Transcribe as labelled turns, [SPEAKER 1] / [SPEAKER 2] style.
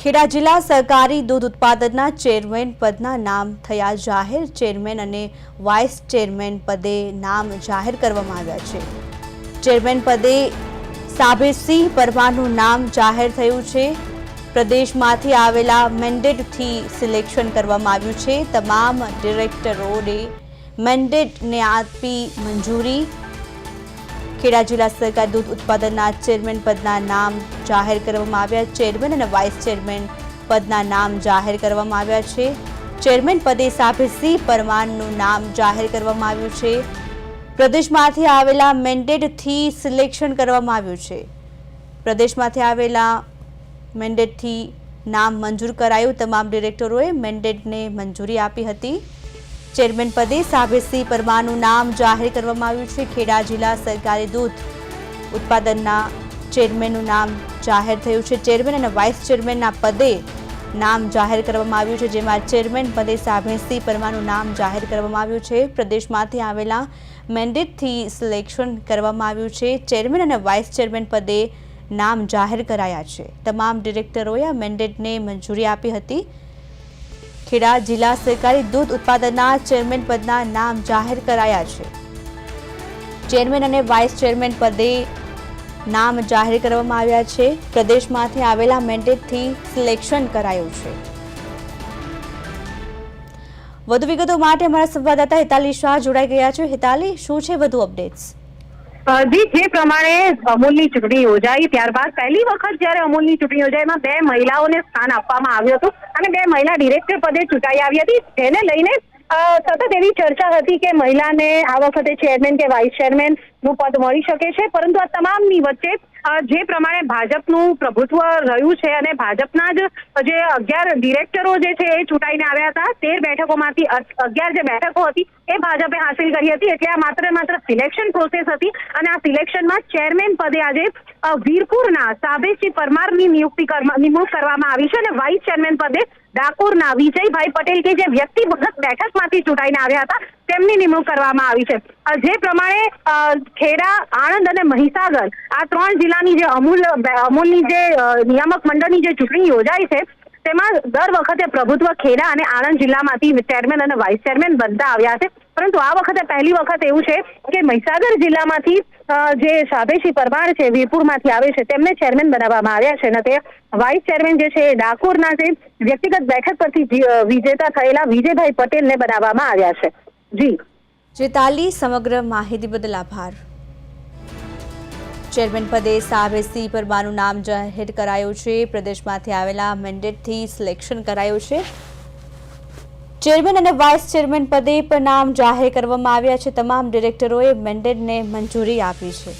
[SPEAKER 1] ખેડા જિલ્લા સહકારી દૂધ ઉત્પાદનના ચેરમેન પદના નામ થયા જાહેર। ચેરમેન અને વાઇસ ચેરમેન પદે નામ જાહેર કરવામાં આવ્યા છે। ચેરમેન પદે સાબિરસિંહ પરમારનું નામ જાહેર થયું છે। પ્રદેશમાંથી આવેલા મેન્ડેટથી સિલેક્શન કરવામાં આવ્યું છે। તમામ ડિરેક્ટરોને મેન્ડેટને આપી મંજૂરી। ખેડા જિલ્લા સહકારી દૂધ ઉત્પાદનના ચેરમેન પદના નામ જાહેર કરવામાં આવ્યા। ચેરમેન અને વાઇસ ચેરમેન પદના નામ જાહેર કરવામાં આવ્યા છે। ચેરમેન પદે સાબિરસિંહ પરમારનું નામ જાહેર કરવામાં આવ્યું છે। પ્રદેશમાંથી આવેલા મેન્ડેટથી સિલેક્શન કરવામાં આવ્યું છે। પ્રદેશમાંથી આવેલા મેન્ડેટથી નામ મંજૂર કરાયું। તમામ ડિરેક્ટરોએ મેન્ડેટને મંજૂરી આપી હતી। ચેરમેન પદે સાબિરસિંહ પરમારનું નામ જાહેર કરવામાં આવ્યું છે। ખેડા જિલ્લા સહકારી દૂધ ઉત્પાદનના ચેરમેનનું નામ જાહેર થયું છે। ચેરમેન અને વાઇસ ચેરમેનના પદે નામ જાહેર કરવામાં આવ્યું છે, જેમાં ચેરમેન પદે સાબિરસિંહ પરમારનું નામ જાહેર કરવામાં આવ્યું છે। પ્રદેશમાંથી આવેલા મેન્ડેટથી સિલેક્શન કરવામાં આવ્યું છે। ચેરમેન અને વાઇસ ચેરમેન પદે નામ જાહેર કરાયા છે। તમામ ડિરેક્ટરોએ આ મેન્ડેટને મંજૂરી આપી હતી। ખેડા જિલ્લા સહકારી દૂધ ઉત્પાદનના ચેરમેન પદના નામ જાહેર કરાયા છે। ચેરમેન અને વાઇસ ચેરમેન પદે નામ જાહેર કરવામાં આવ્યા છે। પ્રદેશમાંથી આવેલા મેન્ડેટથી સિલેક્શન કરાયું છે। વધુ વિગતો માટે અમારા સંવાદદાતા હિતાલી શાહ જોડાઈ ગયા છે। હિતાલી, શું છે વધુ અપડેટ્સ?
[SPEAKER 2] જી, જે પ્રમાણે અમૂલની ચૂંટણી યોજાઈ ત્યારબાદ પહેલી વખત જ્યારે અમૂલની ચૂંટણી યોજાઈ એમાં 2 મહિલાઓને સ્થાન આપવામાં આવ્યું હતું અને 2 મહિલા ડિરેક્ટર પદે ચૂંટાઈ આવી હતી, જેને લઈને સતત એવી ચર્ચા હતી કે મહિલાને આ વખતે ચેરમેન કે વાઇસ ચેરમેન નું પદ મળી શકે છે। પરંતુ આ તમામની વચ્ચે જે પ્રમાણે ભાજપનું પ્રભુત્વ રહ્યું છે અને ભાજપના જ જે 11 ડિરેક્ટરો જે છે એ ચૂંટાઈને આવ્યા હતા, 13 બેઠકોમાંથી 11 જે બેઠકો હતી એ ભાજપે હાંસિલ કરી હતી। એટલે આ માત્ર સિલેક્શન પ્રોસેસ હતી અને આ સિલેક્શનમાં ચેરમેન પદે આજે વીરપુરના સાબિરસિંહ પરમારની નિમણૂક કરવામાં આવી છે અને વાઇસ ચેરમેન પદે ડાકોરના વિજયભાઈ પટેલ કે જે વ્યક્તિગત બેઠકમાંથી ચૂંટાઈને આવ્યા હતા તેમની નિમણૂક કરવામાં આવી છે। જે પ્રમાણે ખેડા, આણંદ અને મહીસાગર આ 3 જિલ્લાની જે અમૂલની જે નિયામક મંડળની જે ચૂંટણી યોજાઈ છે તેમાં દર વખતે પ્રભુત્વ ખેડા અને આણંદ જિલ્લામાંથી ચેરમેન અને વાઇસ ચેરમેન બનતા આવ્યા છે। પરંતુ આ વખતે પહેલી વખત એવું છે કે મહીસાગર જિલ્લામાંથી જે સાબિરસિંહ પરમાર છે, વીરપુરમાંથી આવે છે, તેમને ચેરમેન બનાવવામાં આવ્યા છે અને તે વાઇસ ચેરમેન જે છે એ ડાકોરના જે વ્યક્તિગત બેઠક પરથી વિજેતા થયેલા વિજયભાઈ પટેલને બનાવવામાં આવ્યા છે। જી
[SPEAKER 1] હિતાલી, સમગ્ર માહિતી બદલ આભાર। ચેરમેન પદે સાબિરસિંહ પરમારનું નામ જાહેર કરાયું છે। પ્રદેશમાંથી આવેલા મેન્ડેટથી સિલેક્શન કરાયું છે। ચેરમેન અને વાઇસ ચેરમેન પદે પણ નામ જાહેર કરવામાં આવ્યા છે। તમામ ડિરેક્ટરોએ મેન્ડેટને મંજૂરી આપી છે।